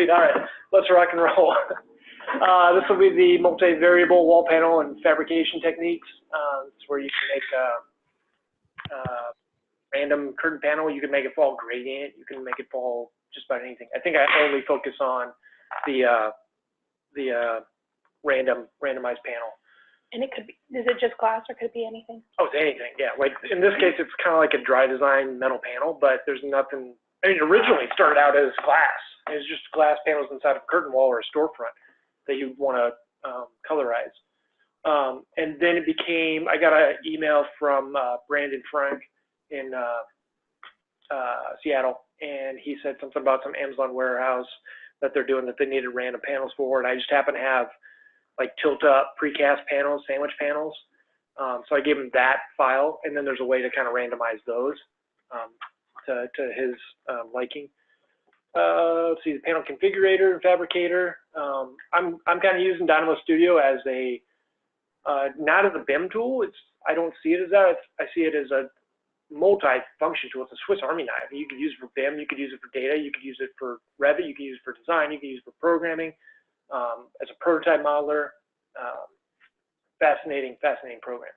Sweet. All right, let's rock and roll. This will be the multi-variable wall panel and fabrication techniques. It's where you can make a random curtain panel. You can make it fall gradient. You can make it fall just about anything. I think I only focus on the randomized panel. And it could be, is it just glass or could it be anything? Oh, it's anything, yeah. Like in this case, it's kind of like a dry design metal panel, but there's nothing. I mean, it originally started out as glass. It was just glass panels inside of a curtain wall or a storefront that you want to colorize. And then it became, I got an email from Brandon Frank in Seattle, and he said something about some Amazon warehouse that they're doing that they needed random panels for, and I just happen to have like tilt-up precast panels, sandwich panels. So I gave him that file, and then there's a way to kind of randomize those to his liking. Let's see, the panel configurator and fabricator. I'm kind of using Dynamo Studio as a, not as a BIM tool. I don't see it as that. I see it as a multi-function tool. It's a Swiss Army knife. You could use it for BIM, you could use it for data, you could use it for Revit, you could use it for design, you could use it for programming, as a prototype modeler. Fascinating program.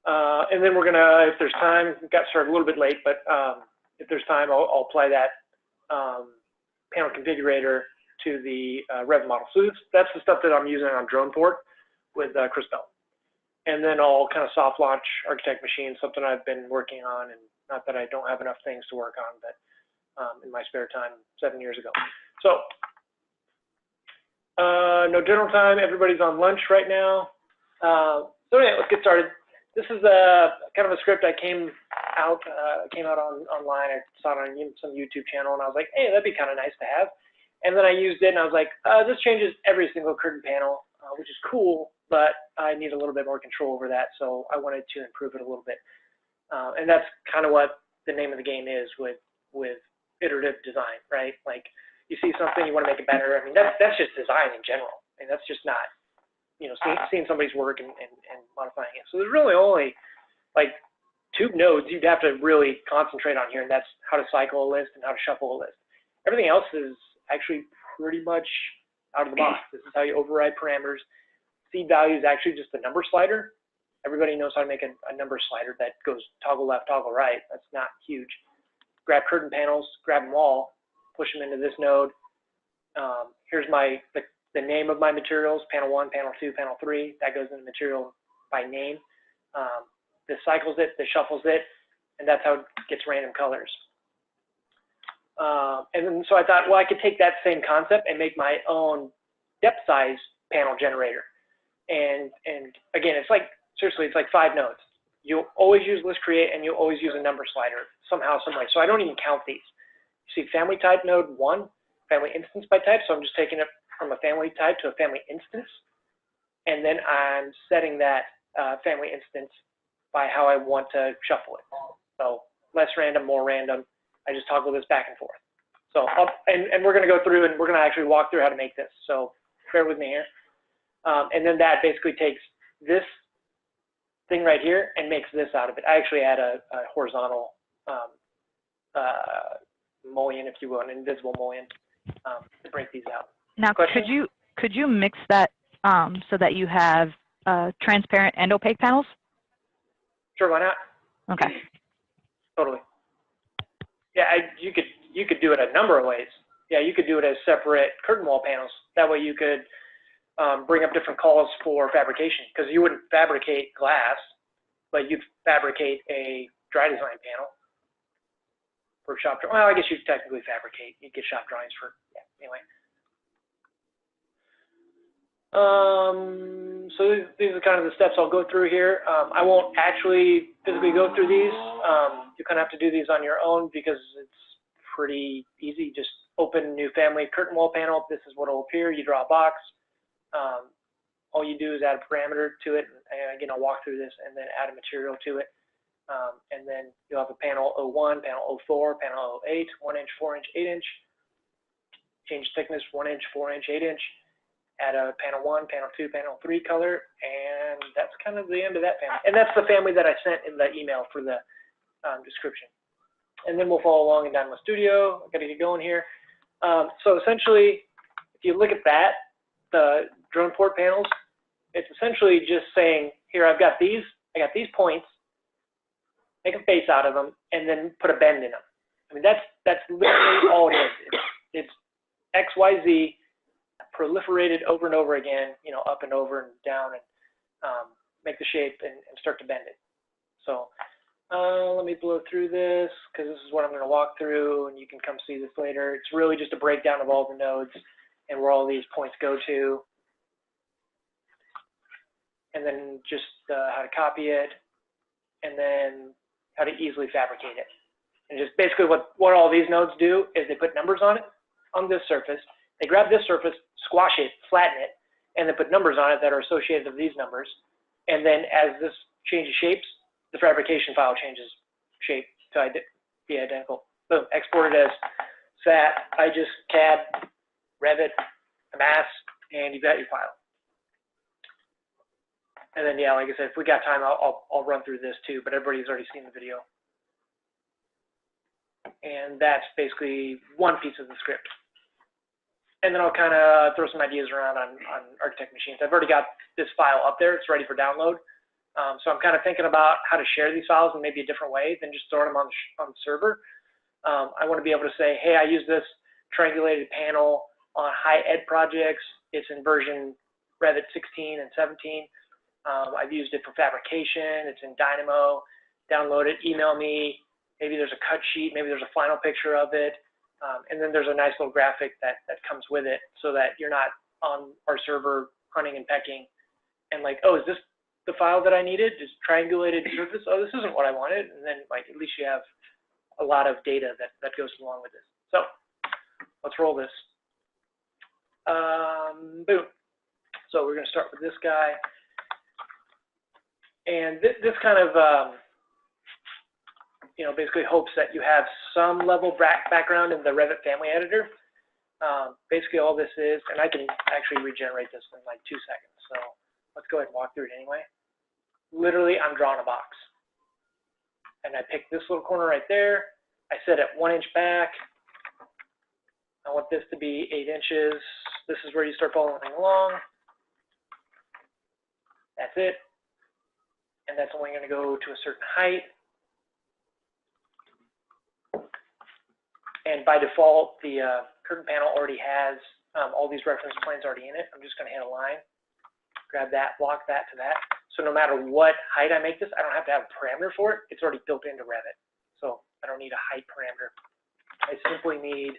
And then we're gonna, if there's time, we got started a little bit late, but if there's time, I'll apply that panel configurator to the Revit model. So that's the stuff that I'm using on DronePort with Chris Bell. And then I'll kind of soft launch Architect Machine, something I've been working on, and not that I don't have enough things to work on, but in my spare time 7 years ago. So no general time, everybody's on lunch right now. So yeah, let's get started. This is kind of a script I came out online. I saw it on some YouTube channel, and I was like, hey, that'd be kind of nice to have. And then I used it, and I was like, this changes every single curtain panel, which is cool, but I need a little bit more control over that, so I wanted to improve it a little bit. And that's kind of what the name of the game is with iterative design, right? Like, you see something, you want to make it better. I mean, that's just design in general, and that's just not, you know, seeing somebody's work and modifying it. So there's really only like 2 nodes you'd have to really concentrate on here, and that's how to cycle a list and how to shuffle a list. Everything else is actually pretty much out of the box. This is how you override parameters. Seed value is actually just a number slider. Everybody knows how to make a number slider that goes toggle left, toggle right. That's not huge. Grab curtain panels, grab them all, push them into this node. Here's the name of my materials, panel 1, panel 2, panel 3. That goes in the material by name. This cycles it, this shuffles it, and that's how it gets random colors. And then, so I thought, well, I could take that same concept and make my own depth size panel generator. And again, it's like, seriously, it's like 5 nodes. You'll always use list create, and you'll always use a number slider somehow, some way. So I don't even count these. You see family type node 1, family instance by type. So I'm just taking it from a family type to a family instance. And then I'm setting that family instance by how I want to shuffle it. So less random, more random. I just toggle this back and forth. So, and we're going to go through and we're going to actually walk through how to make this. So bear with me here. And then that basically takes this thing right here and makes this out of it. I actually add a horizontal mullion, if you will, an invisible mullion to break these out. Now, could you mix that so that you have transparent and opaque panels? Sure, why not? Okay. Totally. Yeah, you could do it a number of ways. Yeah, you could do it as separate curtain wall panels. That way you could bring up different calls for fabrication, because you wouldn't fabricate glass, but you'd fabricate a dry design panel for shop drawing. Well, I guess you'd technically fabricate. You'd get shop drawings for, yeah, anyway. So these are kind of the steps I'll go through here. I won't actually physically go through these. You kind of have to do these on your own because it's pretty easy. Just open new family curtain wall panel. This is what will appear. You draw a box. All you do is add a parameter to it. And again, I'll walk through this and then add a material to it. And then you'll have a panel 01, panel 04, panel 08, 1 inch, 4 inch, 8 inch. Change thickness 1 inch, 4 inch, 8 inch. Add a panel 1, panel 2, panel 3 color, and that's kind of the end of that family. And that's the family that I sent in the email for the description. And then we'll follow along in Dynamo Studio. I've got to get going here. So essentially, if you look at that, the drone port panels, it's essentially just saying, here, I got these points, make a face out of them, and then put a bend in them. I mean, that's literally all it is. It's X, Y, Z, proliferated over and over again, you know, up and over and down, and make the shape and start to bend it. So let me blow through this, because this is what I'm going to walk through, and you can come see this later. It's really just a breakdown of all the nodes and where all these points go to, and then just how to copy it, and then how to easily fabricate it. And just basically what all these nodes do is they put numbers on it, on this surface. They grab this surface, squash it, flatten it, and then put numbers on it that are associated with these numbers. And then as this changes shapes, the fabrication file changes shape to be identical. Boom, exported as SAT, IGES, CAD, Revit, mass, and you've got your file. And then, yeah, like I said, if we got time, I'll run through this too, but everybody's already seen the video. And that's basically one piece of the script. And then I'll kind of throw some ideas around on Architect Machines. I've already got this file up there. It's ready for download. So I'm kind of thinking about how to share these files in maybe a different way than just throwing them on the server. I want to be able to say, hey, I use this triangulated panel on high ed projects. It's in version Revit 16 and 17. I've used it for fabrication. It's in Dynamo. Download it, email me. Maybe there's a cut sheet. Maybe there's a final picture of it. And then there's a nice little graphic that comes with it, so that you're not on our server hunting and pecking and like, oh, is this the file that I needed? Just triangulated surface? Oh, this isn't what I wanted. And then like at least you have a lot of data that goes along with this. So let's roll this. Boom. So we're going to start with this guy. And this kind of, you know, basically hopes that you have some level background in the Revit family editor. Basically all this is, and I can actually regenerate this in like 2 seconds. So let's go ahead and walk through it anyway. Literally, I'm drawing a box. And I pick this little corner right there. I set it 1 inch back. I want this to be 8 inches. This is where you start following along. That's it. And that's only going to go to a certain height. And by default, the curtain panel already has all these reference planes already in it. I'm just going to hit a line, grab that, block that to that. So no matter what height I make this, I don't have to have a parameter for it. It's already built into Revit. So I don't need a height parameter. I simply need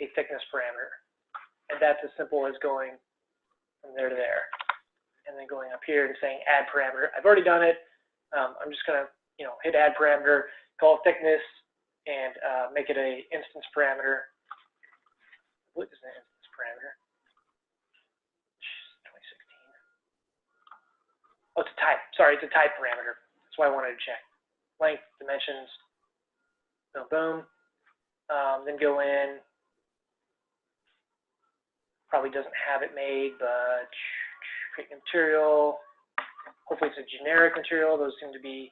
a thickness parameter. And that's as simple as going from there to there. And then going up here and saying add parameter. I've already done it. I'm just going to, you know, hit add parameter, call it thickness, and make it a instance parameter. What is an instance parameter? 2016. Oh, it's a type. Sorry, it's a type parameter. That's why I wanted to check. Length, dimensions, boom, boom. Then go in. Probably doesn't have it made, but create material. Hopefully it's a generic material. Those seem to be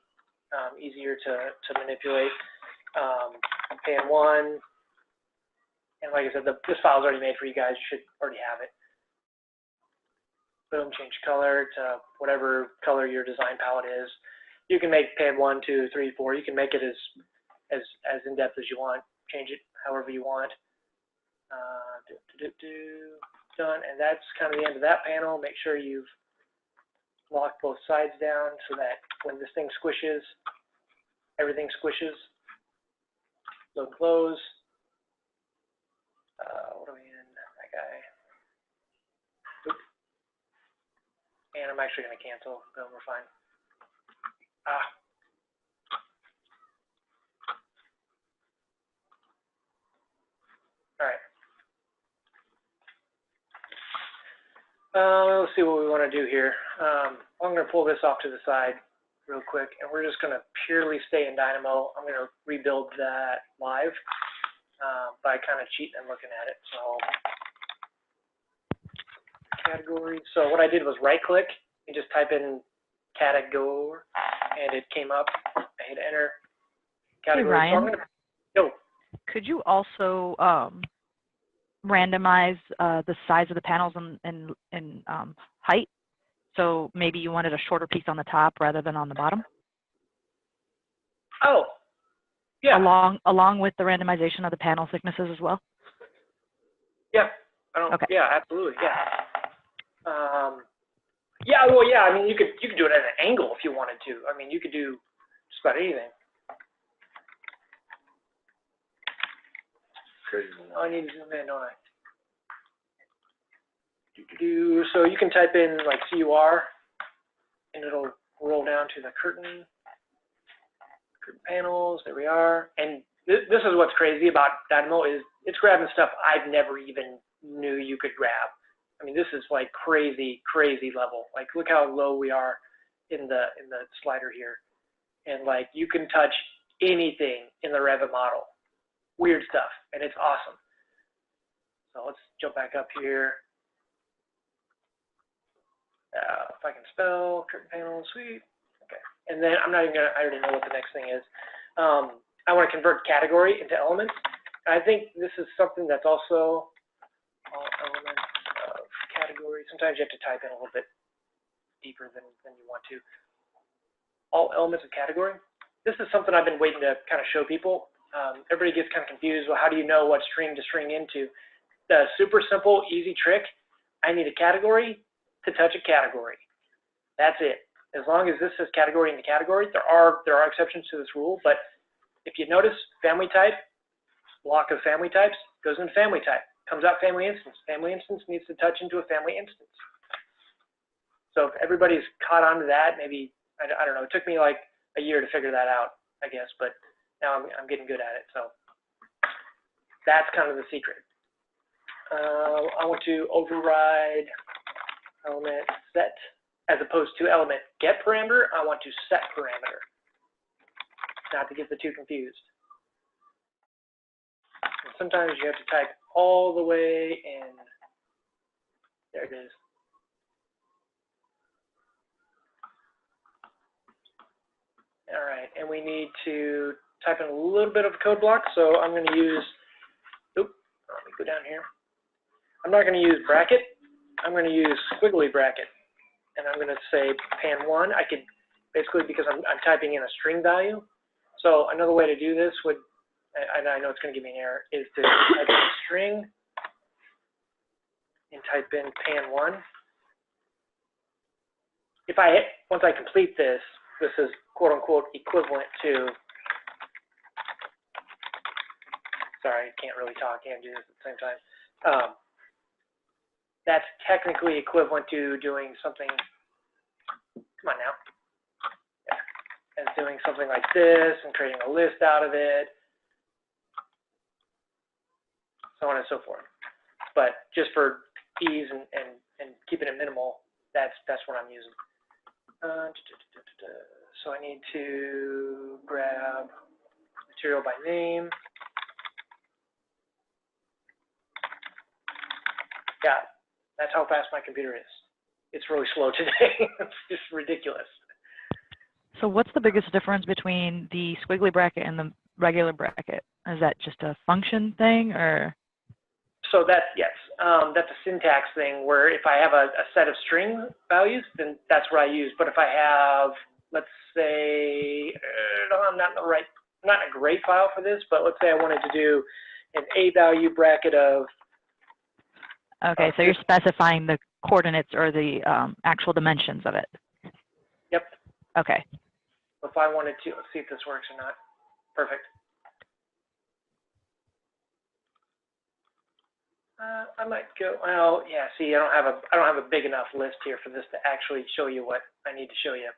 easier to manipulate. Pan 1. And like I said, this file is already made for you guys. You should already have it. Boom, change color to whatever color your design palette is. You can make pan 1, 2, 3, 4. You can make it as in-depth as you want. Change it however you want. Done. And that's kind of the end of that panel. Make sure you've locked both sides down so that when this thing squishes, everything squishes. Load and close. What are we in? That guy. Oop. And I'm actually going to cancel. Boom, we're fine. All right. Let's see what we want to do here. I'm going to pull this off to the side real quick, and we're just going to purely stay in Dynamo. I'm going to rebuild that live by kind of cheating and looking at it. So categories. So what I did was right-click and just type in category, and it came up. I hit enter. Category. Hey, Ryan. So I'm going to, Could you also randomize the size of the panels in height? So maybe you wanted a shorter piece on the top rather than on the bottom? Oh, yeah. Along with the randomization of the panel thicknesses as well? Yeah. Okay. Yeah, absolutely. Yeah. Yeah. Well, yeah. I mean, you could do it at an angle if you wanted to. I mean, you could do just about anything. Oh, I need to zoom in, don't I? So you can type in like CUR, and it'll roll down to the curtain panels. There we are. And this is what's crazy about Dynamo is it's grabbing stuff I've never even knew you could grab. I mean, this is like crazy level. Like, look how low we are in the slider here, and like you can touch anything in the Revit model. Weird stuff, and it's awesome. So let's jump back up here. If I can spell, curtain panel, sweet. Okay. And then I'm not even gonna, I already know what the next thing is. I want to convert category into elements. I think this is something that's also all elements of category. Sometimes you have to type in a little bit deeper than you want to. All elements of category. This is something I've been waiting to kind of show people. Everybody gets kind of confused. Well, how do you know what string to string into? The super simple, easy trick. I need a category to touch a category. That's it. As long as this says category in the category, there are exceptions to this rule, but if you notice family type, block of family types, goes in family type, comes out family instance. Family instance needs to touch into a family instance. So if everybody's caught on to that, maybe, I don't know, it took me like a year to figure that out, I guess, but now I'm getting good at it. So that's kind of the secret. I want to override element set as opposed to element get parameter. I want to set parameter, not to get the two confused. And sometimes you have to type all the way in. There it is. All right, and we need to type in a little bit of a code block. So I'm going to use, let me go down here. I'm not going to use bracket. I'm going to use squiggly bracket. And I'm going to say pan1. I could basically, because I'm typing in a string value. So another way to do this would, and I know it's going to give me an error, is to type in string and type in pan1. If I hit, once I complete this, this is quote unquote equivalent to, sorry, I can't really talk and do this at the same time. That's technically equivalent to doing something, come on now, yeah, as doing something like this and creating a list out of it, so on and so forth. But just for ease and keeping it minimal, that's what I'm using. So I need to grab material by name. Yeah. That's how fast my computer is. It's really slow today. It's just ridiculous. So what's the biggest difference between the squiggly bracket and the regular bracket? Is that just a function thing, or? So that's, yes, that's a syntax thing where if I have a set of string values, then that's what I use. But if I have, let's say, I'm not in a great file for this, but let's say I wanted to do an A value bracket of, okay, so you're specifying the coordinates or the actual dimensions of it. Yep. Okay. If I wanted to, let's see if this works or not. Perfect. I might go, well, yeah, see, I don't have a big enough list here for this to actually show you what I need to show you.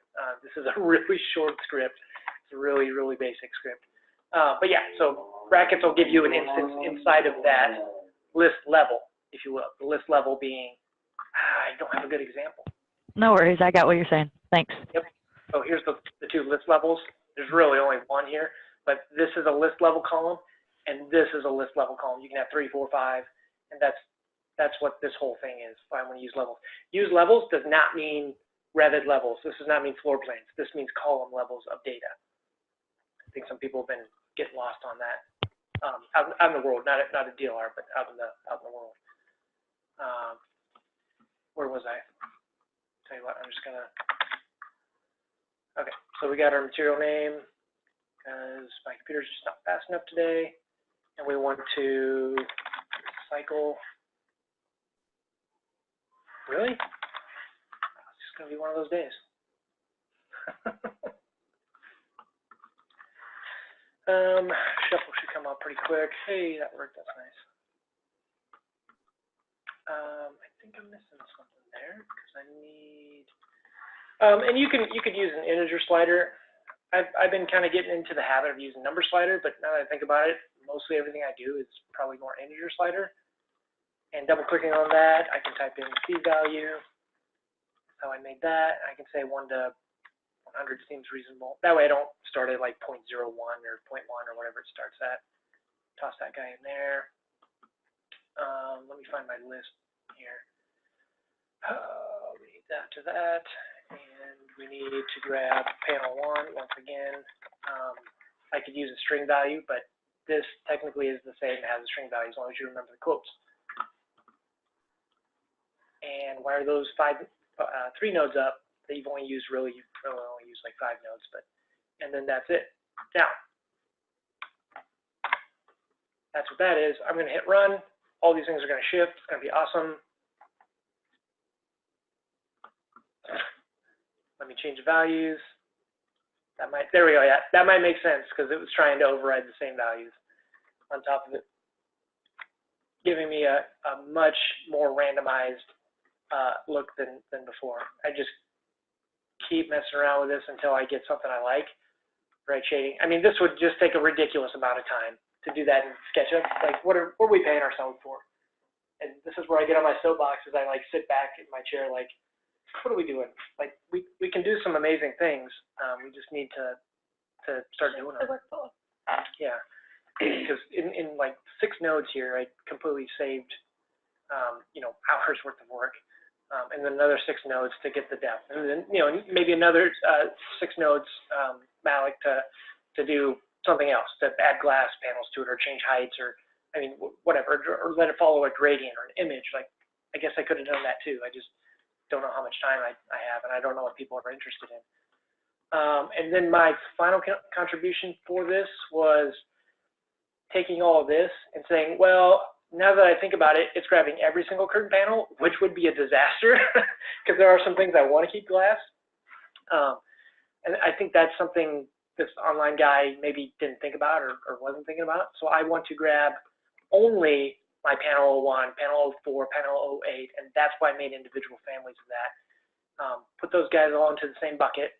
This is a really short script. It's a really, really basic script. But yeah, so brackets will give you an instance inside of that list level, if you will. The list level being, I don't have a good example. No worries, I got what you're saying. Thanks. Yep. So here's the two list levels. There's really only one here, but this is a list level column, and this is a list level column. You can have 3, 4, 5, and that's what this whole thing is. If I want to use levels. Use levels does not mean Revit levels. This does not mean floor plans. This means column levels of data. I think some people have been getting lost on that. out in the world, not a DLR, but out in the world. Where was I? Tell you what, I'm just gonna. Okay, so we got our material name because my computer's just not fast enough today, and we want to cycle. Really? It's just gonna be one of those days. Shuffle should come out pretty quick. Hey, that worked. That's nice. I think I'm missing something there because I need. And you could use an integer slider. I've been kind of getting into the habit of using number slider, but now that I think about it, mostly everything I do is probably more integer slider. And double clicking on that, I can type in C value. That's how I made that. I can say 1 to 100 seems reasonable. That way I don't start at like 0.01 or 0.1 or whatever it starts at. Toss that guy in there. Let me find my list here. We need that to that. And we need to grab panel 1 once again. I could use a string value, but this technically is the same as a string value as long as you remember the quotes. And why are those 3 nodes up? That you've only used really, you probably only use like 5 nodes, and then that's it. Now, that's what that is. I'm going to hit run. All these things are going to shift. It's going to be awesome. Let me change the values. That might, there we go. Yeah, that might make sense because it was trying to override the same values on top of it, giving me a much more randomized look than before. I just keep messing around with this until I get something I like. Right shading. I mean, this would just take a ridiculous amount of time to do that in SketchUp. Like, what are we paying ourselves for? And this is where I get on my soapbox as I like sit back in my chair, like, what are we doing? Like, we can do some amazing things. We just need to start doing them. Yeah, because in like 6 nodes here, I completely saved, you know, hours worth of work. And then another 6 nodes to get the depth, and then maybe another 6 nodes, Malik, to do something else, to add glass panels to it, or change heights, or I mean whatever, or let it follow a gradient or an image. Like, I guess I could have done that too. I just don't know how much time I have, and I don't know what people are interested in. And then my final contribution for this was taking all of this and saying, well, now that I think about it, it's grabbing every single curtain panel, which would be a disaster because there are some things I want to keep glass. And I think that's something this online guy maybe didn't think about or wasn't thinking about. So I want to grab only my panel 01, panel 04, panel 08, and that's why I made individual families of that. Put those guys all into the same bucket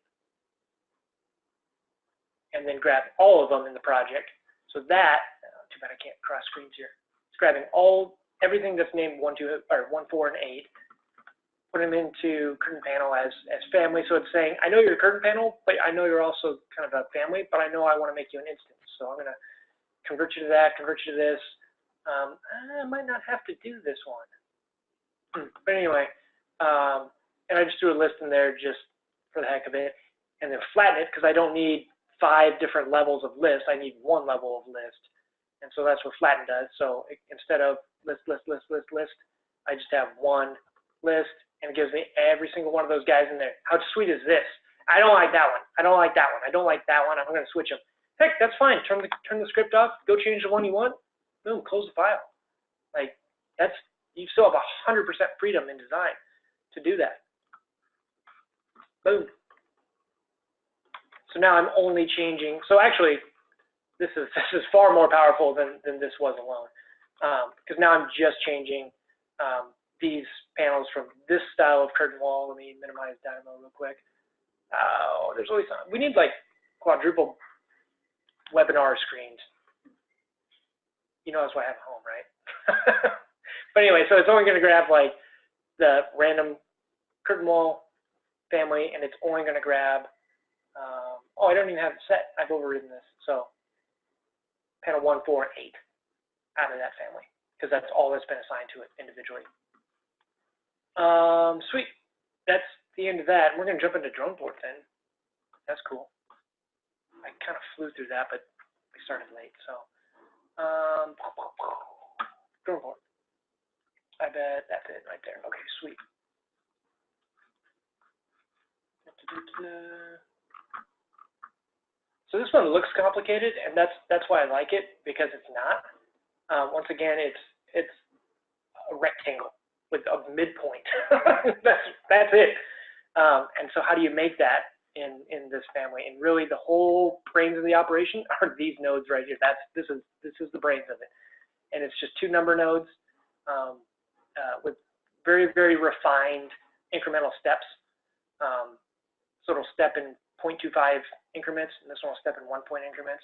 and then grab all of them in the project. So that, too bad I can't cross screens here. Grabbing everything that's named 1, 2, or 1, 4, and 8, put them into curtain panel as family. So it's saying, I know you're a curtain panel, but I know you're also kind of a family, but I know I want to make you an instance. So I'm going to convert you to that, convert you to this. I might not have to do this one. But anyway, and I just threw a list in there just for the heck of it, and then flatten it because I don't need 5 different levels of list. I need 1 level of list. And so that's what flatten does. So instead of list, I just have 1 list, and it gives me every single one of those guys in there. How sweet is this? I don't like that one. I don't like that one. I don't like that one. I'm going to switch them. Heck, that's fine. Turn the script off. Go change the one you want. Boom, close the file. Like, you still have 100% freedom in design to do that. Boom. So now I'm only changing. So actually, this is far more powerful than this was alone, because now I'm just changing these panels from this style of curtain wall. Let me minimize Dynamo real quick. Oh, there's always some. We need like quadruple webinar screens. You know that's why I have a home, right? But anyway, so it's only going to grab like the random curtain wall family, and it's only going to grab. Oh, I don't even have it set. I've overridden this. So panel 1, 4, and 8 out of that family, because that's all that's been assigned to it individually. Sweet. That's the end of that. We're going to jump into drone port then. That's cool. I kind of flew through that, but we started late. So Go for it. I bet that's it right there. Okay, sweet. So this one looks complicated, and that's why I like it, because it's not. Once again, it's a rectangle with a midpoint. that's it. And so how do you make that in this family? And really, the whole brains of the operation are these nodes right here. This is the brains of it, and it's just 2 number nodes with very, very refined incremental steps. So it'll step in 0.25 increments, and this one will step in 1 point increments.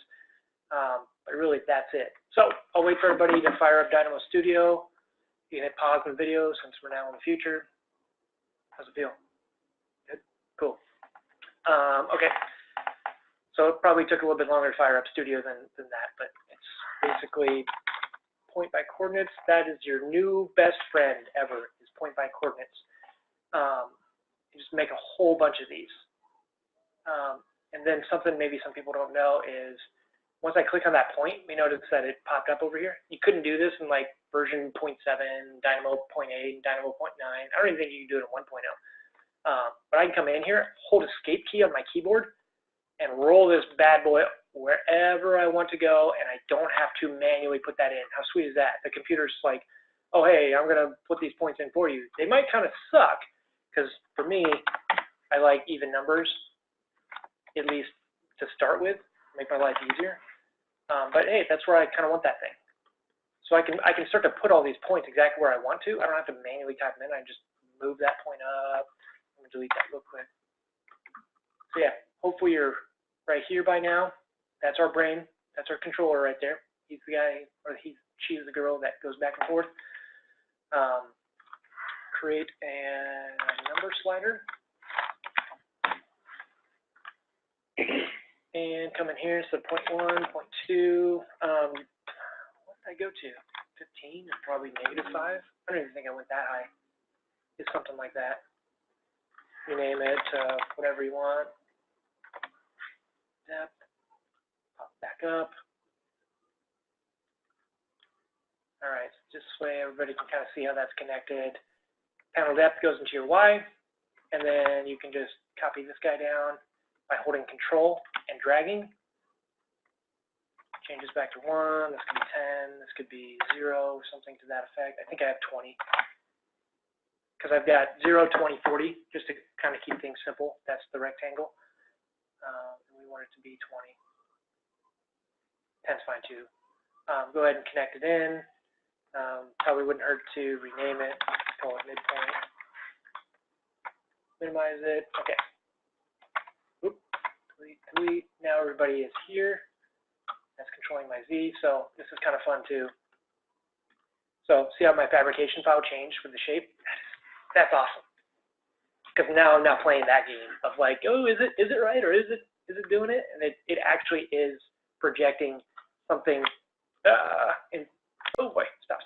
But really, that's it. So I'll wait for everybody to fire up Dynamo Studio. You can hit pause on the video since we're now in the future. How's it feel? Good? Cool. Okay. So it probably took a little bit longer to fire up Studio than that, but it's basically point by coordinates. That is your new best friend ever, is point by coordinates. You just make a whole bunch of these. And then something maybe some people don't know is, once I click on that point, we notice that it popped up over here. You couldn't do this in like version 0.7, Dynamo 0.8, Dynamo 0.9. I don't even think you can do it in 1.0. But I can come in here, hold Escape key on my keyboard, and roll this bad boy wherever I want to go, and I don't have to manually put that in. How sweet is that? The computer's like, oh, hey, I'm going to put these points in for you. They might kind of suck, because for me, I like even numbers, at least to start with, make my life easier. But hey, that's where I kind of want that thing. So I can start to put all these points exactly where I want to. I don't have to manually type them in. I just move that point up. I'm gonna delete that real quick. So yeah, hopefully you're right here by now. That's our brain. That's our controller right there. He's the guy, or she's the girl that goes back and forth. Create a number slider. And come in here, so 0.1, 0.2, what did I go to? 15 or probably -5? I don't even think I went that high. It's something like that. You name it, whatever you want. Depth, pop back up. All right, so this way everybody can kind of see how that's connected. Panel depth goes into your Y, and then you can just copy this guy down by holding Control and dragging. Changes back to 1, this could be 10, this could be 0, something to that effect. I think I have 20, because I've got 0, 20, 40, just to kind of keep things simple. That's the rectangle. And we want it to be 20. 10's fine too. Go ahead and connect it in. Probably wouldn't hurt to rename it, call it midpoint. Minimize it, okay. Delete. Now everybody is here. That's controlling my Z, so this is kind of fun too. So see how my fabrication file changed with the shape? That's awesome. Because now I'm not playing that game of like, oh, is it right, or is it doing it? And it actually is projecting something in, oh boy, stop.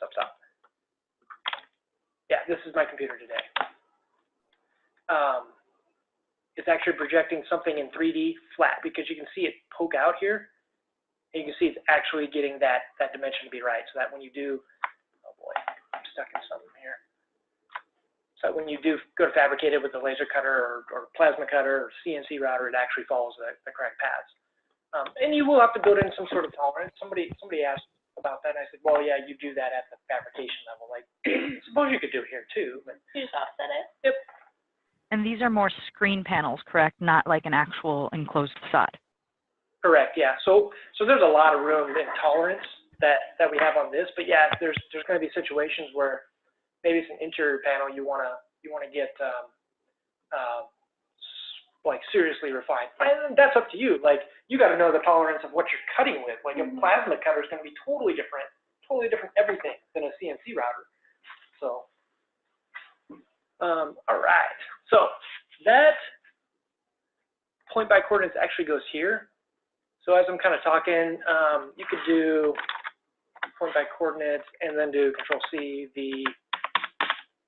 Yeah, this is my computer today. It's actually projecting something in 3D flat, because you can see it poke out here, and you can see it's actually getting that dimension to be right, so that when you do, oh boy, I'm stuck in something here. So when you do go to fabricate it with the laser cutter or plasma cutter or CNC router, it actually follows the correct paths. And you will have to build in some sort of tolerance. Somebody asked about that, and I said, well, yeah, you do that at the fabrication level. Like, suppose you could do it here too. But You just offset it? Yep. And these are more screen panels, correct? Not like an actual enclosed facade. Correct, yeah. So there's a lot of room and tolerance that we have on this, but yeah, there's going to be situations where maybe it's an interior panel you want to get like seriously refined, and that's up to you. Like, you got to know the tolerance of what you're cutting with. Like a plasma cutter is going to be totally different everything than a CNC router. So, all right. So that point by coordinates actually goes here. So as I'm kind of talking, you could do point by coordinates and then do Control C, V.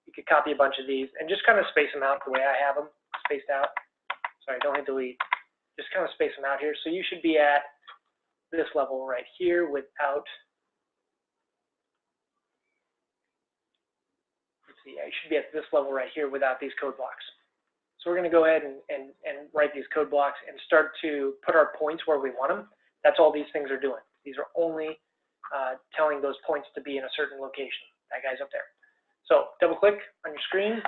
You could copy a bunch of these and just kind of space them out the way I have them spaced out. Sorry, don't hit delete. Just kind of space them out here. So you should be at this level right here without see, I should be at this level right here without these code blocks. So we're going to go ahead and write these code blocks and start to put our points where we want them. That's all these things are doing. These are only telling those points to be in a certain location. That guy's up there. So double click on your screen,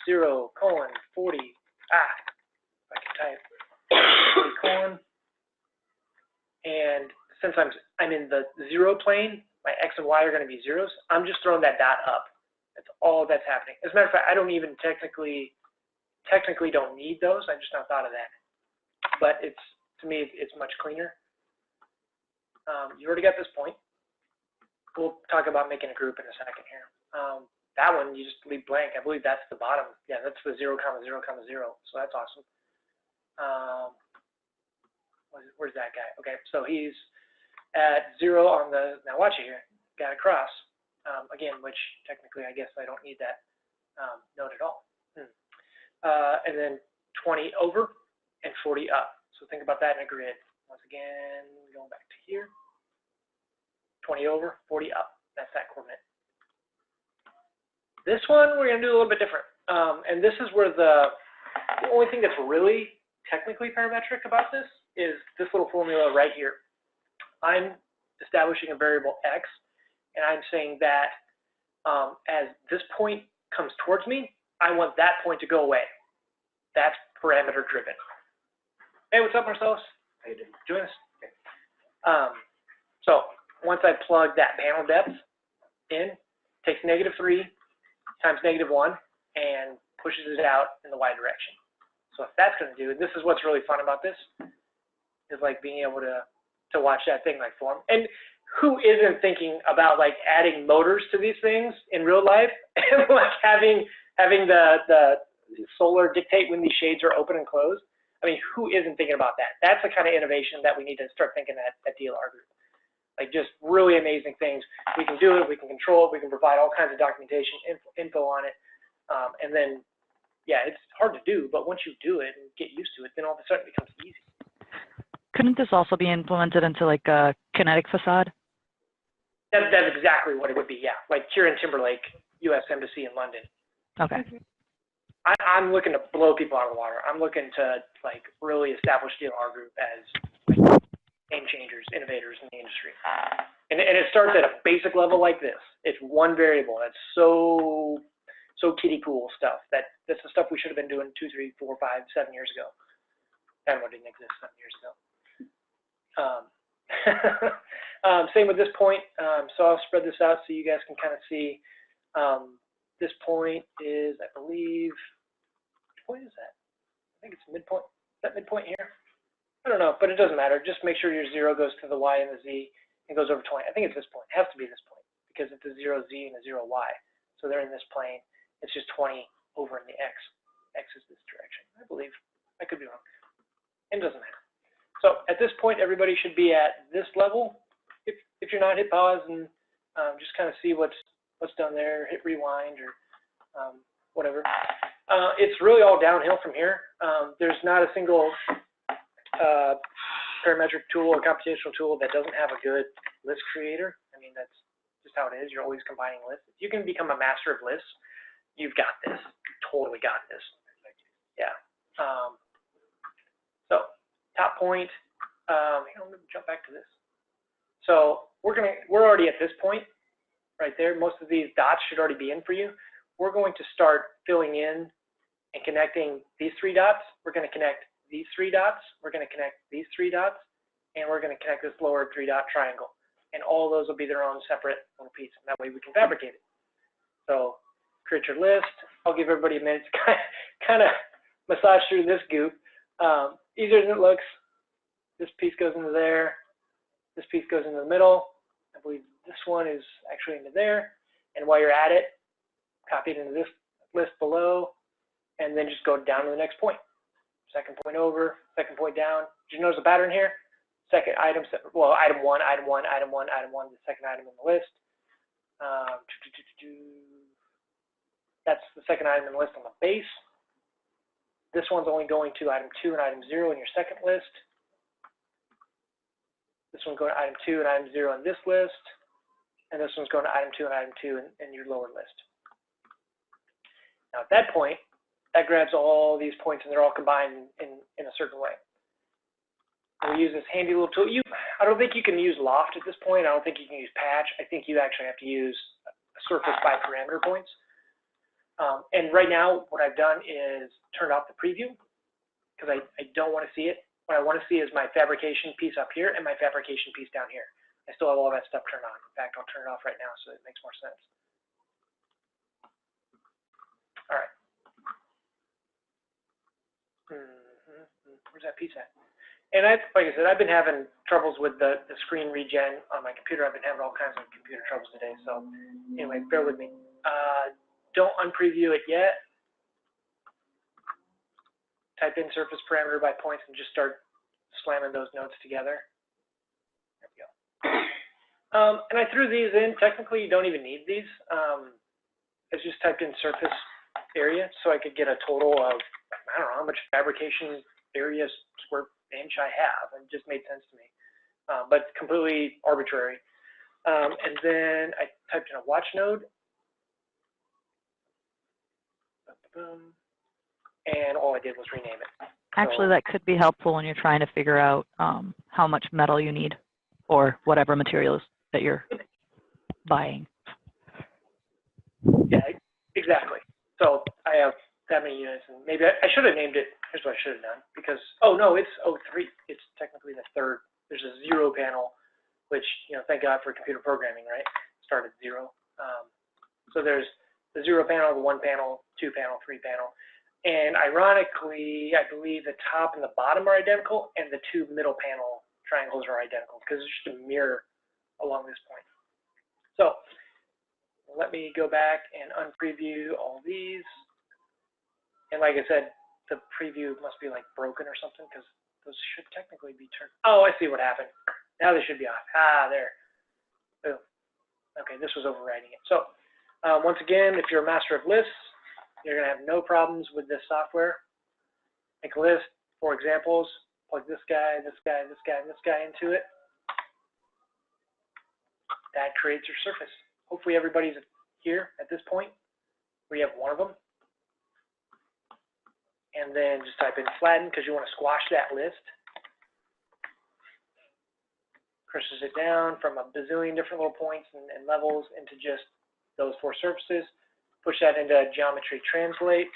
0:40. If I can type 40 colon. And since I'm in the 0 plane, my X and Y are going to be zeros. I'm just throwing that dot up. That's all that's happening. As a matter of fact, I don't even technically don't need those. I just not thought of that. But to me, it's much cleaner. You already got this point. We'll talk about making a group in a second here. That one, you just leave blank. I believe that's the bottom. Yeah, that's the 0, 0, 0. So that's awesome. Where's that guy? Okay, so he's at 0 on the, now watch it here, got across. Again, which technically I guess I don't need that note at all. And then 20 over and 40 up. So think about that in a grid. Once again, going back to here. 20 over, 40 up. That's that coordinate. This one we're going to do a little bit different. And this is where the only thing that's really technically parametric about this is this little formula right here. I'm establishing a variable x, and I'm saying that as this point comes towards me, I want that point to go away. That's parameter driven. Hey, what's up, Marcellus? How you doing? Join us. Okay. So once I plug that panel depth in, takes -3 times -1 and pushes it out in the y direction. So if that's going to do, this is what's really fun about this, is like being able to watch that thing like form. And who isn't thinking about like adding motors to these things in real life and like having the solar dictate when these shades are open and closed? I mean, who isn't thinking about that? That's the kind of innovation that we need to start thinking at DLR Group. Like just really amazing things. We can do it, we can control it, we can provide all kinds of documentation, info on it. And then, yeah, it's hard to do, but once you do it and get used to it, then all of a sudden it becomes easy. Couldn't this also be implemented into like a kinetic facade? That's exactly what it would be, yeah. Like Kieran Timberlake, U.S. Embassy in London. Okay. I'm looking to blow people out of the water. I'm looking to like really establish DLR Group as like, game changers, innovators in the industry. And it starts at a basic level like this. It's one variable. That's so kiddie cool stuff. That's the stuff we should have been doing 2, 3, 4, 5, 7 years ago. Dynamo didn't exist 7 years ago. Same with this point. So I'll spread this out so you guys can kind of see. This point is, I believe, which point is that? I think it's midpoint. Is that midpoint here? I don't know, but it doesn't matter. Just make sure your 0 goes to the y and the z and goes over 20. I think it's this point. It has to be this point because it's a 0z and a 0y. So they're in this plane. It's just 20 over in the x. X is this direction, I believe. I could be wrong. It doesn't matter. So at this point, everybody should be at this level. If you're not, hit pause and just kind of see what's done there. Hit rewind or whatever. It's really all downhill from here. There's not a single parametric tool or computational tool that doesn't have a good list creator. I mean, that's just how it is. You're always combining lists. If you can become a master of lists, you've got this. You totally got this. Yeah. So top point. Here, let me jump back to this. So we're already at this point right there. Most of these dots should already be in for you. We're going to start filling in and connecting these 3 dots. We're going to connect these 3 dots. We're going to connect these 3 dots, and we're going to connect this lower 3-dot triangle. And all those will be their own separate little piece. And that way we can fabricate it. So create your list. I'll give everybody a minute to kind of massage through this goop. Easier than it looks. This piece goes into there. This piece goes into the middle. I believe this one is actually into there. And while you're at it, copy it into this list below, and then just go down to the next point. Second point over, second point down. Did you notice a pattern here? Second item, well, item 1, item 1, item 1, item 1, the second item in the list. That's the second item in the list on the base. This one's only going to item 2 and item 0 in your second list. This one's going to item 2 and item 0 in this list. And this one's going to item 2 and item 2 in your lower list. Now at that point, that grabs all these points and they're all combined in a certain way. We use this handy little tool. I don't think you can use loft at this point. I don't think you can use patch. I think you actually have to use a surface by parameter points. And right now, what I've done is turned off the preview because I don't want to see it. What I want to see is my fabrication piece up here and my fabrication piece down here. I still have all that stuff turned on. In fact, I'll turn it off right now so it makes more sense. All right. Where's that piece at? And like I said, I've been having troubles with the screen regen on my computer. I've been having all kinds of computer troubles today. So anyway, bear with me. Don't unpreview it yet. Type in surface parameter by points and just start slamming those nodes together. There we go. And I threw these in. Technically, you don't even need these. I just typed in surface area so I could get a total of, I don't know how much fabrication area square inch I have. It just made sense to me, but completely arbitrary. And then I typed in a watch node. And all I did was rename it. Actually, that could be helpful when you're trying to figure out how much metal you need or whatever materials that you're buying. Yeah, exactly. So I have that many units, and maybe I should have named it. Here's what I should have done, because, oh no, it's 03. It's technically the third. There's a 0 panel, which, you know, thank God for computer programming, right? Start at 0. So there's the 0 panel, the 1 panel, 2 panel, 3 panel. And ironically, I believe the top and the bottom are identical, and the 2 middle panel triangles are identical, because it's just a mirror along this point. So let me go back and unpreview all these. And like I said, the preview must be like broken or something, because those should technically be turned. Oh, I see what happened. Now they should be off. Ah, there. Boom. Okay, this was overriding it. So once again, if you're a master of lists, you're going to have no problems with this software. Make a list, 4 examples, plug this guy, this guy, this guy, and this guy into it. That creates your surface. Hopefully everybody's here at this point where you have one of them. And then just type in flatten because you want to squash that list. Crushes it down from a bazillion different little points and levels into just those 4 surfaces. Push that into geometry translate.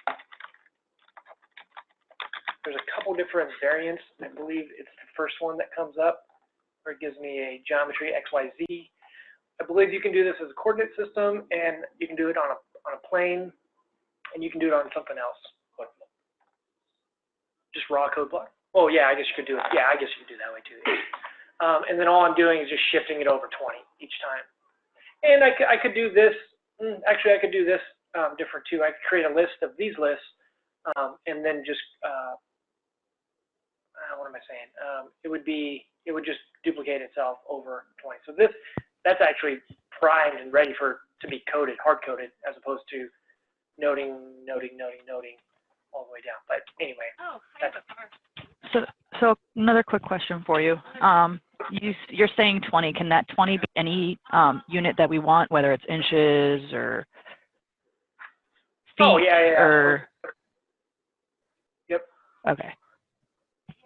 There's a couple different variants. I believe it's the first one that comes up where it gives me a geometry XYZ. I believe you can do this as a coordinate system, and you can do it on a plane, and you can do it on something else. Just raw code block. Oh yeah, I guess you could do it. Yeah, I guess you could do it that way too. And then all I'm doing is just shifting it over 20 each time. And I could do this. Actually, I could do this different too. I could create a list of these lists, and then just what am I saying? It would just duplicate itself over 20. So that's actually primed and ready to be coded, hard coded, as opposed to noting all the way down. But anyway. So another quick question for you. You're saying 20. Can that 20 be any unit that we want, whether it's inches or feet? Oh yeah. Or... Yep. Okay.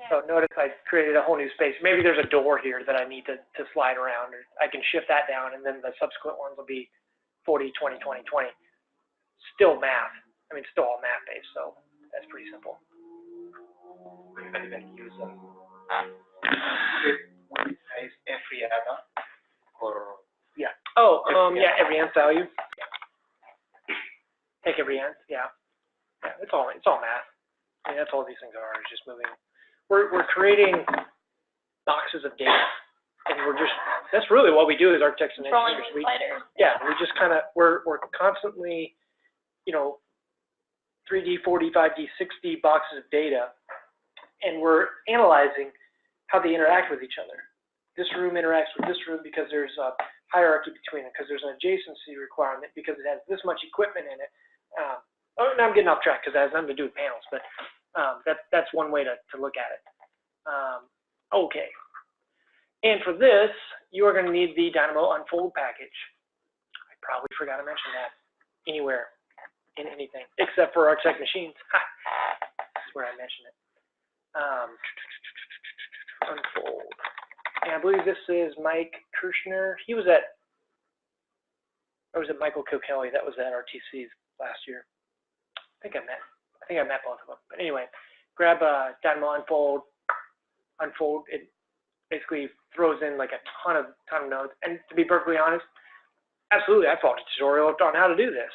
So notice I created a whole new space. Maybe there's a door here that I need to slide around, or I can shift that down, and then the subsequent ones will be 40, 20, 20, 20. Still math. I mean, still all math based, so that's pretty simple. Even use size every other, or yeah. Oh, yeah, every nth value. Take every nth, yeah. Yeah, it's all math. I mean, that's all these things are. Is just moving. We're creating boxes of data, and that's really what we do as architects and engineers. We just kind of we're constantly, 3D, 4D, 5D, 6D boxes of data, and we're analyzing how they interact with each other. This room interacts with this room because there's a hierarchy between them, because there's an adjacency requirement, because it has this much equipment in it. Now I'm getting off track because it has nothing to do with panels, but that's one way to look at it. Okay. And for this, you are going to need the Dynamo Unfold package. I probably forgot to mention that anywhere. in anything, except for Architect Machines. That's where I mentioned it. Unfold. And I believe this is Mike Kirshner. He was at, or was it Michael Kokeli? That was at RTC last year. I think I met both of them. But anyway, grab Dynamo Unfold. Unfold. It basically throws in like a ton of nodes. And to be perfectly honest, absolutely, I followed a tutorial on how to do this.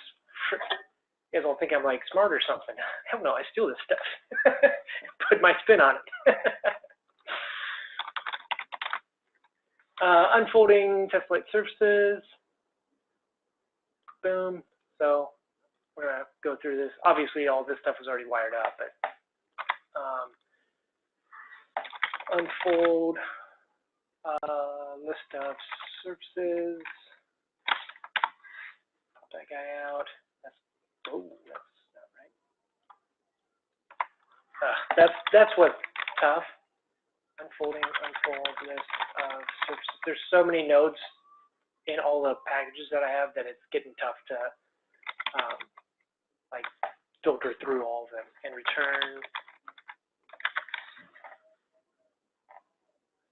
You guys all think I'm like smart or something. Hell no, I steal this stuff. Put my spin on it. Unfolding tessellate surfaces. Boom. So we're gonna go through this. Obviously, all this stuff was already wired up, but unfold list of surfaces. Pop that guy out. That's not right. That's what's tough. Unfold list of surfaces. There's so many nodes in all the packages that I have that it's getting tough to like filter through all of them and return.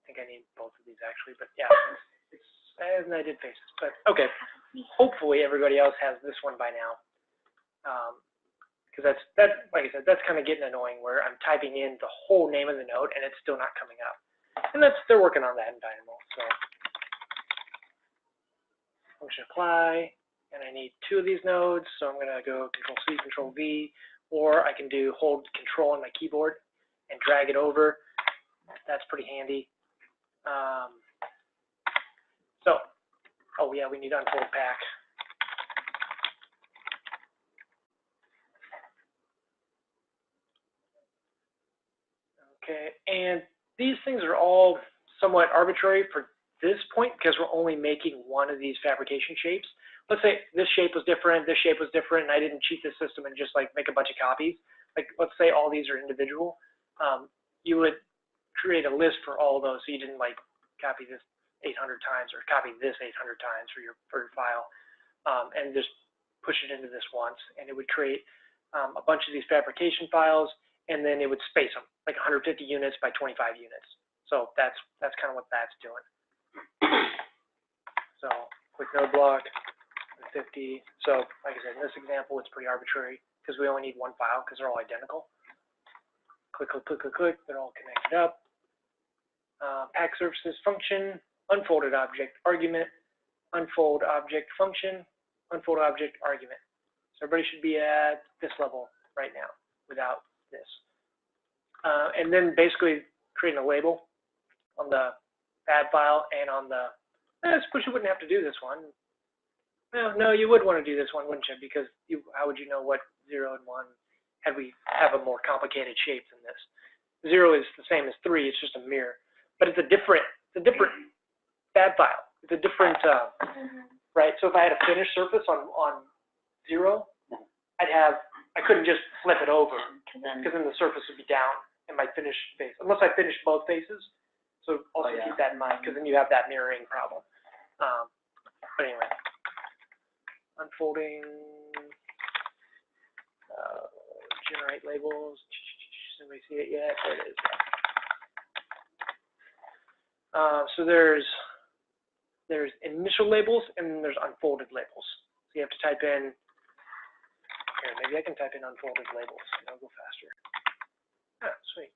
I think I need both of these actually, but yeah, and I did faces, but okay. Hopefully everybody else has this one by now, because that's like I said, that's kind of getting annoying where I'm typing in the whole name of the node and it's still not coming up, and they're working on that in Dynamo. So function apply, and I need 2 of these nodes, so I'm going to go Control C, Control V, or I can do hold Control on my keyboard and drag it over. That's pretty handy. Oh yeah, we need unfold pack. Okay, and these things are all somewhat arbitrary for this point because we're only making one of these fabrication shapes. Let's say this shape was different, this shape was different, and I didn't cheat the system and just like make a bunch of copies. Like let's say all these are individual. You would create a list for all of those, so you didn't like copy this 800 times or copy this 800 times for your file, and just push it into this once, and it would create a bunch of these fabrication files, and then it would space them like 150 units by 25 units. So that's kind of what that's doing. So quick node block, 50. So like I said, in this example, it's pretty arbitrary because we only need one file because they're all identical. Click, click, click, click, click. They're all connected up. Pack surfaces function, unfolded object argument, unfold object function, unfold object argument. So everybody should be at this level right now without this. And then basically creating a label on the fab file and on the, I suppose you wouldn't have to do this one. No, you would want to do this one, wouldn't you? Because how would you know what 0 and 1 had we have a more complicated shape than this? 0 is the same as 3, it's just a mirror. But it's a different fab file. It's a different, right? So if I had a finished surface on 0, I couldn't just flip it over because then the surface would be down in my finished face, unless I finished both faces. So also keep that in mind because then you have that mirroring problem. But anyway, unfolding, generate labels. Does anybody see it yet? There it is. So there's initial labels and there's unfolded labels. So you have to type in, here, maybe I can type in unfolded labels. That'll go faster. Ah, sweet.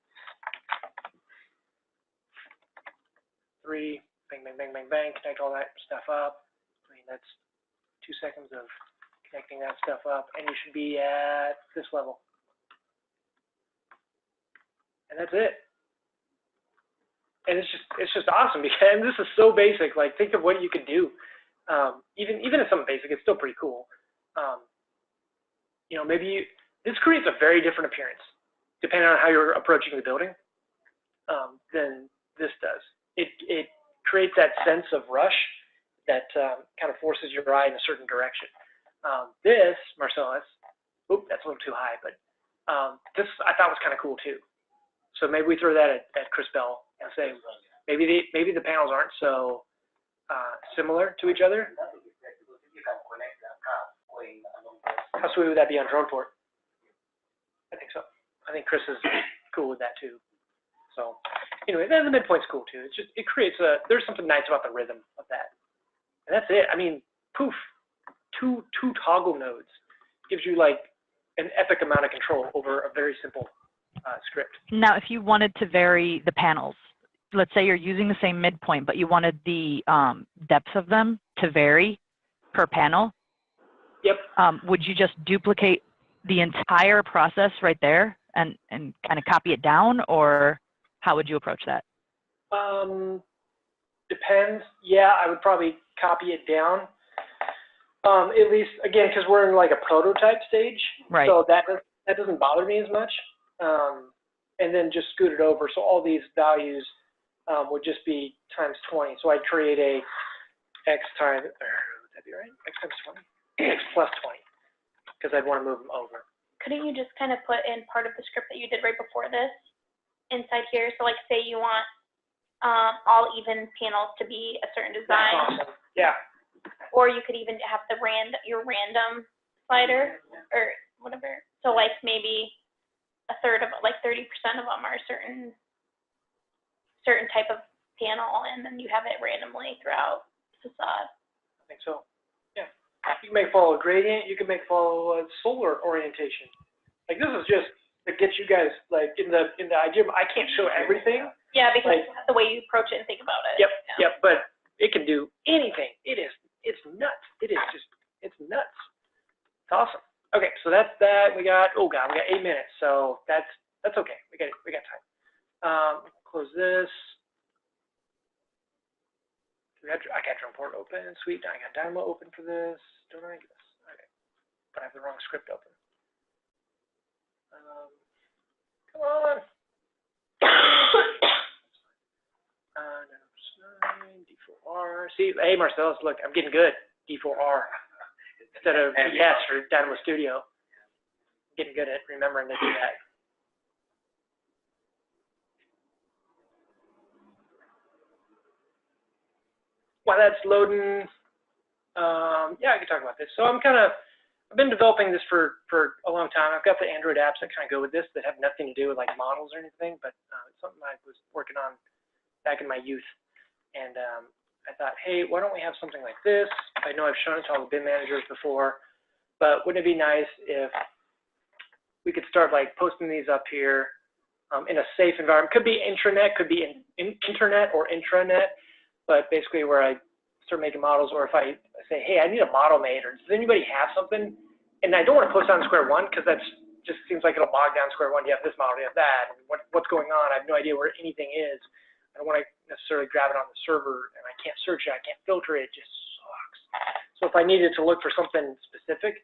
3, bang, bang, bang, bang, bang, connect all that stuff up. I mean, that's 2 seconds of connecting that stuff up, and you should be at this level. And that's it. And it's just awesome because, and this is so basic. Like, think of what you could do. Even if something basic, it's still pretty cool. You know, maybe this creates a very different appearance depending on how you're approaching the building than this does. It creates that sense of rush that kind of forces your eye in a certain direction. This, Marcellus, oop, that's a little too high, but this I thought was kind of cool too. So maybe we throw that at Chris Bell and say maybe the panels aren't so similar to each other. How sweet would that be on Droneport? I think so. I think Chris is cool with that too. So anyway, then the midpoint's cool too. It's just, it creates there's something nice about the rhythm of that. And that's it. I mean, poof, two toggle nodes gives you like an epic amount of control over a very simple script. Now, if you wanted to vary the panels, let's say you're using the same midpoint, but you wanted the depth of them to vary per panel. Yep. Would you just duplicate the entire process right there and kind of copy it down, or how would you approach that? Depends. Yeah, I would probably copy it down. At least, again, because we're in like a prototype stage. Right. So that doesn't bother me as much. And then just scoot it over. So all these values would just be times 20. So I'd create a x times, would that be right? X times 20? X plus 20, because I'd want to move them over. Couldn't you just kind of put in part of the script that you did right before this inside here? So like say you want all even panels to be a certain design. That's awesome. Yeah. Or you could even have your random slider or whatever. So like maybe a third of, like 30% of them are certain type of panel, and then you have it randomly throughout the facade. I think so. Yeah. You can make follow a gradient. You can make follow a solar orientation. Like this is just to get you guys like in the idea. I can't show everything. Yeah, because Like, the way you approach it and think about it. Yep. Yeah. Yep. But it can do anything. It's nuts. It's nuts. It's awesome. Okay, so that's that. We got 8 minutes. So that's okay. We got time. Close this. I got Droneport open. Sweet. Now I got Dynamo open for this. Don't I? Yes. Okay. But I have the wrong script open. Come on. D4R. See, hey Marcellus, look, I'm getting good. D4R instead of DS for Dynamo Studio. I'm getting good at remembering to do that. While that's loading, yeah, I can talk about this. So I've been developing this for a long time. I've got the Android apps that kind of go with this that have nothing to do with like models or anything, but it's something I was working on back in my youth. And I thought, hey, why don't we have something like this? I know I've shown it to all the BIM managers before, but wouldn't it be nice if we could start like posting these up here in a safe environment? Could be intranet, could be internet or intranet, but basically where I start making models, or if I say, hey, I need a model made, or does anybody have something? And I don't want to post on square one because that's just seems like it'll bog down square one. You have this model, you have that, and what's going on? I have no idea where anything is. I don't want to necessarily grab it on the server, and I can't search it, I can't filter it. It just sucks. So if I needed to look for something specific,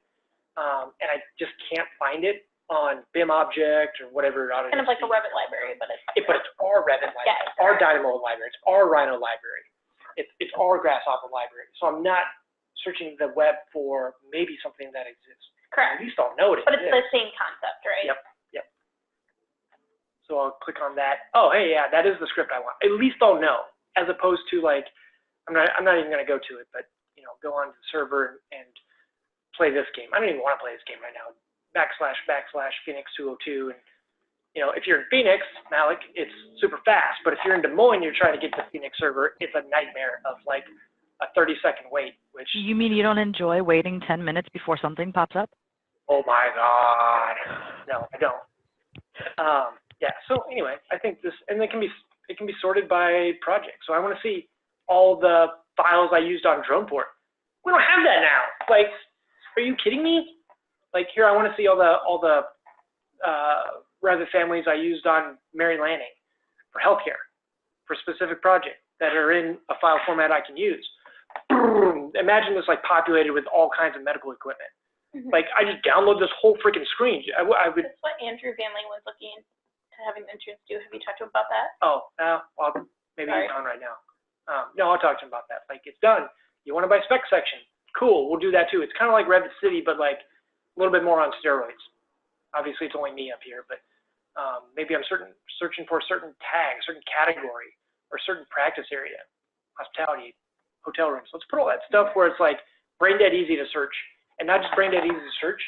and I just can't find it on BIM object or whatever. Kind of like a Revit library, but it's our Revit library, yeah, our Dynamo library, it's our Rhino library, it's our Grasshopper library. So I'm not searching the web for maybe something that exists. correct. At least I'll know it. But it's the same concept, right? Yep. So I'll click on that. Oh, hey, yeah, that is the script I want. At least I'll know, as opposed to like, I'm not even going to go to it, but you know, go on to the server and play this game. I don't even want to play this game right now. / Phoenix 202, and you know, if you're in Phoenix, Malik, it's super fast. But if you're in Des Moines, you're trying to get to the Phoenix server, it's a nightmare of like a 30-second wait. Which You mean you don't enjoy waiting 10 minutes before something pops up? Oh my God, no, I don't. Yeah. So anyway, I think this, and it can be sorted by project. So I want to see all the files I used on Droneport. We don't have that now. Like, are you kidding me? Like here, I want to see all the Revit families I used on Mary Lanning for healthcare, for a specific project that are in a file format I can use. Imagine this like populated with all kinds of medical equipment. Like I just download this whole freaking screen. I would. That's what Andrew Vanley was looking to having the insurance do. Have you talked to him about that? Oh, well, maybe he's on right now. No, I'll talk to him about that. Like it's done. You want to buy spec section? Cool, we'll do that too. It's kind of like Revit City, but like a little bit more on steroids. Obviously, it's only me up here, but maybe I'm searching for a certain tag, a certain category, or a certain practice area, hospitality, hotel rooms. Let's put all that stuff where it's like brain dead easy to search, and not just brain dead easy to search.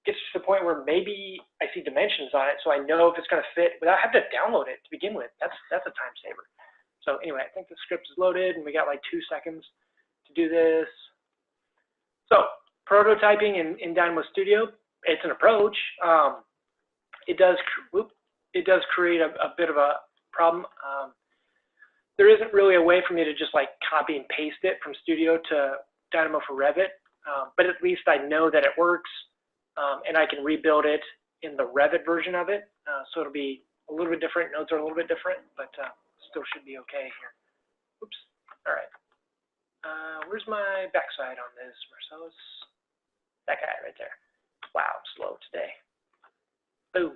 gets to the point where maybe I see dimensions on it, so I know if it's going to fit without having to download it to begin with. That's a time saver. So anyway, I think the script is loaded, and we got like 2 seconds to do this. So prototyping in Dynamo Studio, it's an approach. It does create a bit of a problem. There isn't really a way for me to just like copy and paste it from Studio to Dynamo for Revit, but at least I know that it works, and I can rebuild it in the Revit version of it. So it'll be a little bit different. Nodes are a little bit different, but still should be okay here. Oops. All right. Where's my backside on this, Marcellus? That guy right there. Wow, I'm slow today. Boom.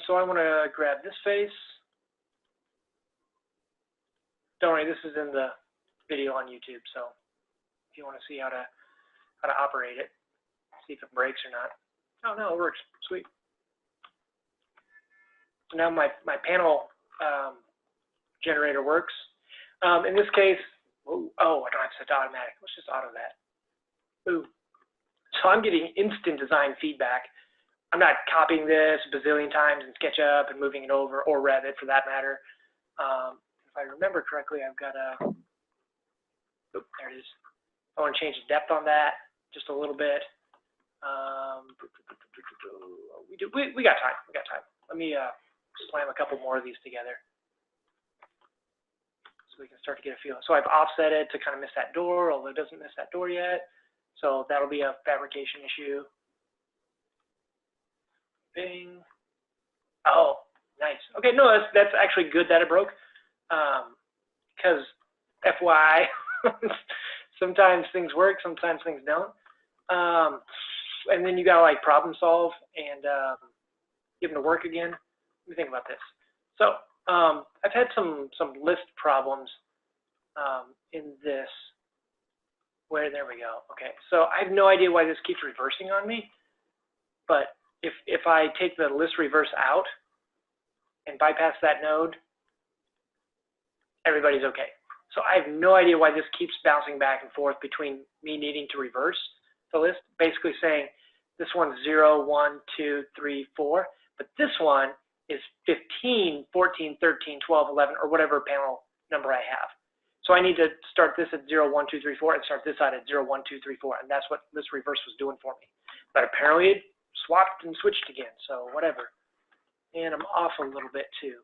So I want to grab this face. Don't worry, this is in the video on YouTube, so if you want to see how to operate it, see if it breaks or not. Oh no, it works. Sweet. So now my panel generator works. In this case, oh, I don't have to set automatic. Let's just auto that. Ooh. So I'm getting instant design feedback. I'm not copying this a bazillion times in SketchUp and moving it over, or Revit for that matter. If I remember correctly, I've got a, oh, there it is. I want to change the depth on that just a little bit. We got time. We got time. Let me slam a couple more of these together so we can start to get a feel. So I've offset it to kind of miss that door, although it doesn't miss that door yet. So that'll be a fabrication issue. Bing. Oh, nice. Okay, no, that's actually good that it broke. Because FYI, sometimes things work, sometimes things don't. And then you gotta like problem solve and give them to work again. Let me think about this. So I've had some list problems in this. Where, there we go. Okay, so I have no idea why this keeps reversing on me, but if I take the list reverse out and bypass that node, everybody's okay. So I have no idea why this keeps bouncing back and forth between me needing to reverse the list, basically saying this one's 0, 1, 2, 3, 4, but this one is 15, 14, 13, 12, 11, or whatever panel number I have. So I need to start this at 0, 1, 2, 3, 4, and start this out at 0, 1, 2, 3, 4, and that's what this reverse was doing for me. But apparently it swapped and switched again, so whatever. And I'm off a little bit too.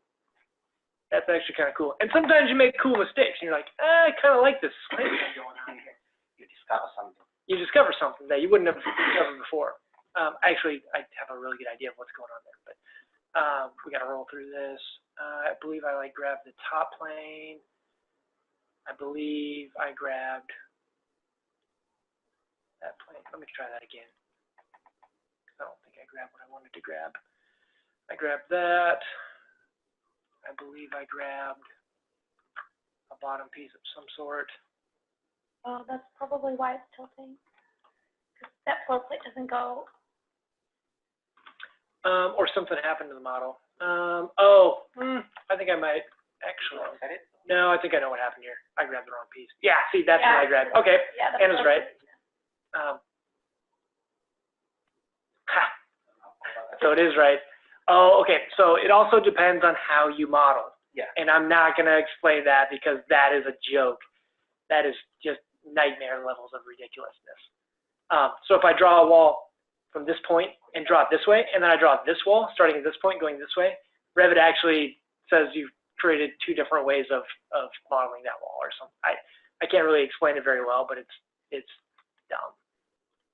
That's actually kind of cool. And sometimes you make cool mistakes, and you're like, I kind of like this thing going on here. You discover something. You discover something that you wouldn't have discovered before. Actually, I have a really good idea of what's going on there, but we got to roll through this. I believe I like grabbed the top plane. I believe I grabbed that plane. Let me try that again. I don't think I grabbed what I wanted to grab. I grabbed that. I believe I grabbed a bottom piece of some sort. Oh, that's probably why it's tilting. That flow plate doesn't go. Or something happened to the model. I think I might actually. Is that it? No, I think I know what happened here. I grabbed the wrong piece. Yeah, see, that's what I grabbed. Okay, Yeah, Anna's right. So it is right. Oh, okay. So it also depends on how you model. Yeah. And I'm not going to explain that because that is a joke. That is just nightmare levels of ridiculousness. So if I draw a wall from this point and draw it this way, and then I draw this wall starting at this point going this way, Revit actually says you've created 2 different ways of modeling that wall or something. I can't really explain it very well, but it's dumb.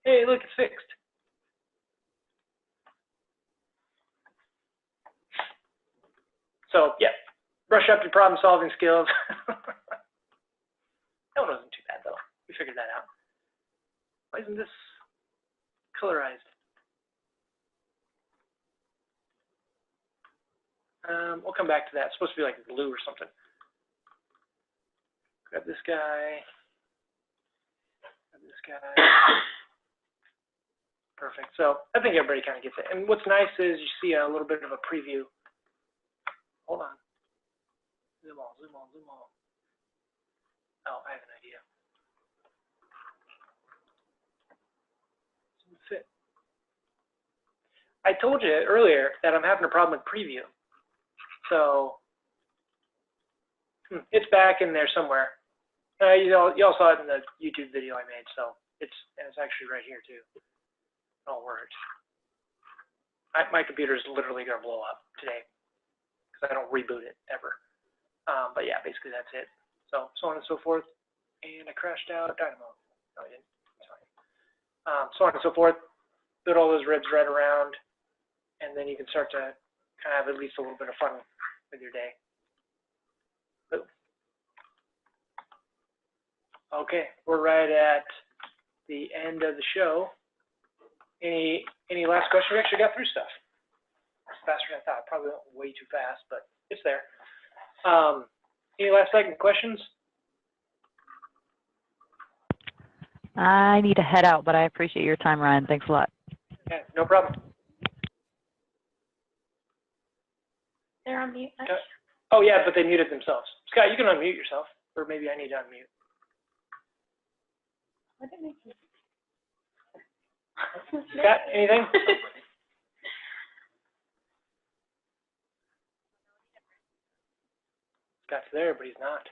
Hey, look, it's fixed. So yeah, brush up your problem solving skills. That one wasn't too bad though. We figured that out. Why isn't this colorized? We'll come back to that. It's supposed to be like blue or something. Grab this guy. Grab this guy. Perfect. So I think everybody kind of gets it. And what's nice is you see a little bit of a preview. Hold on. Zoom all, zoom all, zoom all. Oh, I have an idea. Doesn't fit. I told you earlier that I'm having a problem with preview. So it's back in there somewhere. You all saw it in the YouTube video I made, so it's actually right here too. It all works. My computer is literally going to blow up today because I don't reboot it ever. But yeah, basically that's it. So on and so forth. And I crashed out Dynamo. No, I didn't. Sorry. So on and so forth. Put all those ribs right around, and then you can start to kind of have at least a little bit of fun with your day. Boom. Okay, we're right at the end of the show. Any last questions? We actually got through stuff. It's faster than I thought. Probably went way too fast, but it's there. Any last second questions? I need to head out, but I appreciate your time, Ryan. Thanks a lot. Okay, no problem. They're on mute. Oh yeah, but they muted themselves. Scott, you can unmute yourself, or maybe I need to unmute. What did I do? Scott, anything? Scott's there, but he's not.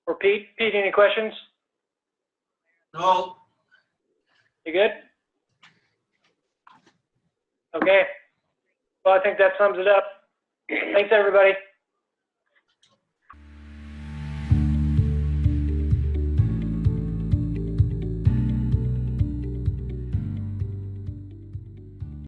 Or Pete? Pete, any questions? No. You good? Okay. Well, I think that sums it up. Thanks, everybody.